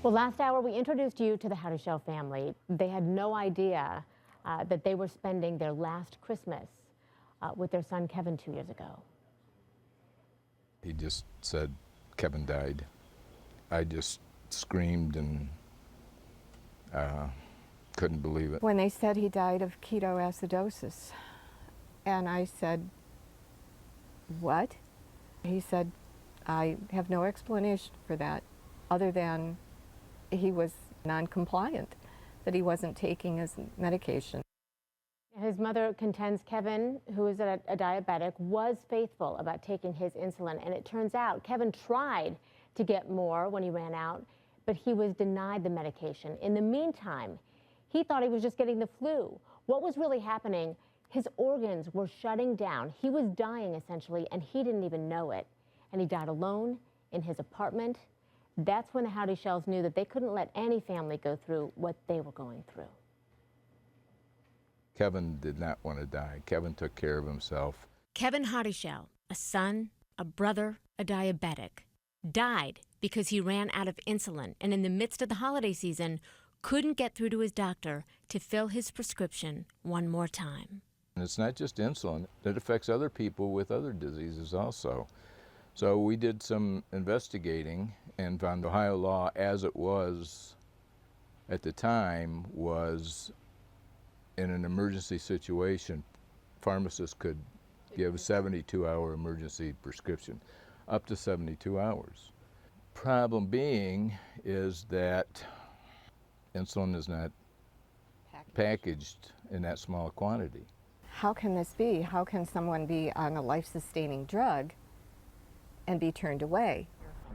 Well, last hour we introduced you to the Howdy Shell family. They had no idea that they were spending their last Christmas with their son Kevin 2 years ago. He just said Kevin died. I just screamed and couldn't believe it. When they said he died of ketoacidosis, and I said, what? He said, I have no explanation for that other than he was non-compliant, that he wasn't taking his medication. His mother contends Kevin, who is a diabetic, was faithful about taking his insulin, and it turns out Kevin tried to get more when he ran out, but he was denied the medication. In the meantime, he thought he was just getting the flu. What was really happening? His organs were shutting down. He was dying essentially, and he didn't even know it. And he died alone in his apartment. That's when the Howdy Shells knew that they couldn't let any family go through what they were going through. Kevin did not want to die. Kevin took care of himself. Kevin Howdy Shell, a son, a brother, a diabetic, died because he ran out of insulin and in the midst of the holiday season couldn't get through to his doctor to fill his prescription one more time. And it's not just insulin. It affects other people with other diseases also. So we did some investigating and found Ohio law as it was at the time was in an emergency situation, pharmacists could give a 72-hour emergency prescription, up to 72 hours. Problem being is that insulin is not packaged in that small quantity. How can this be? How can someone be on a life-sustaining drug and be turned away?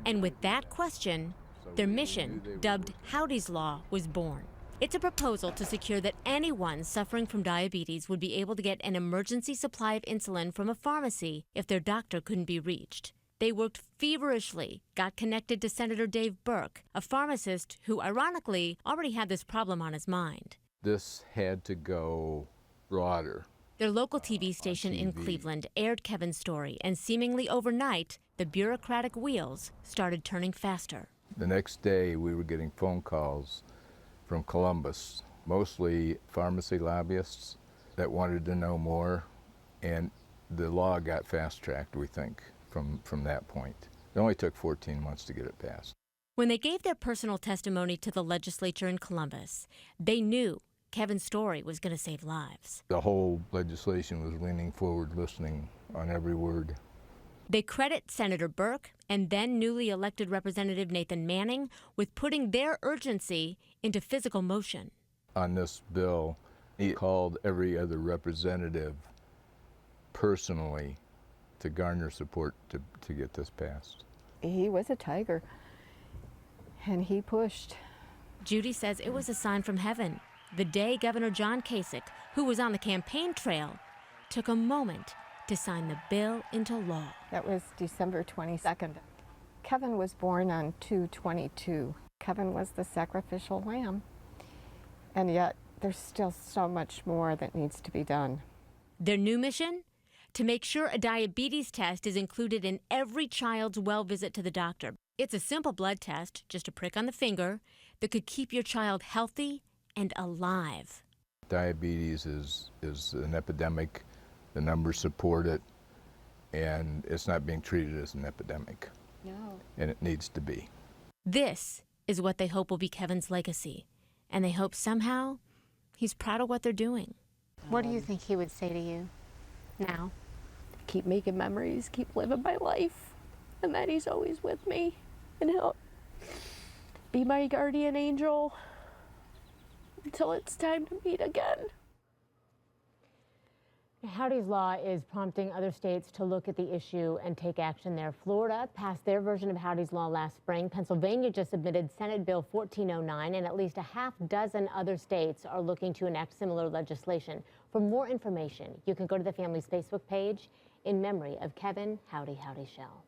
And with that question, their mission, dubbed Howdy's Law, was born. It's a proposal to secure that anyone suffering from diabetes would be able to get an emergency supply of insulin from a pharmacy if their doctor couldn't be reached. They worked feverishly, got connected to Senator Dave Burke, a pharmacist who, ironically, already had this problem on his mind. This had to go broader. Their local TV station in Cleveland aired Kevin's story, and seemingly overnight, the bureaucratic wheels started turning faster. The next day, we were getting phone calls from Columbus, mostly pharmacy lobbyists that wanted to know more, and the law got fast-tracked, we think, from that point. It only took 14 months to get it passed. When they gave their personal testimony to the legislature in Columbus, they knew Kevin's story was going to save lives. The whole legislation was leaning forward, listening on every word. They credit Senator Burke and then newly elected Representative Nathan Manning with putting their urgency into physical motion. On this bill, he called every other representative personally to garner support to get this passed. He was a tiger, and he pushed. Judy says it was a sign from heaven. The day Governor John Kasich, who was on the campaign trail, took a moment to sign the bill into law. That was December 22nd. Kevin was born on 2/22. Kevin was the sacrificial lamb. And yet, there's still so much more that needs to be done. Their new mission? To make sure a diabetes test is included in every child's well visit to the doctor. It's a simple blood test, just a prick on the finger, that could keep your child healthy and alive. Diabetes is an epidemic. The numbers support it, and it's not being treated as an epidemic. No. And it needs to be. This is what they hope will be Kevin's legacy, and they hope somehow he's proud of what they're doing. What do you think he would say to you now? Keep making memories, keep living my life, and that he's always with me, and he'll be my guardian angel until it's time to meet again. Howdy's Law is prompting other states to look at the issue and take action there. Florida passed their version of Howdy's Law last spring. Pennsylvania just submitted Senate Bill 1409, and at least a half dozen other states are looking to enact similar legislation. For more information, you can go to the family's Facebook page in memory of Kevin Howdy Shell.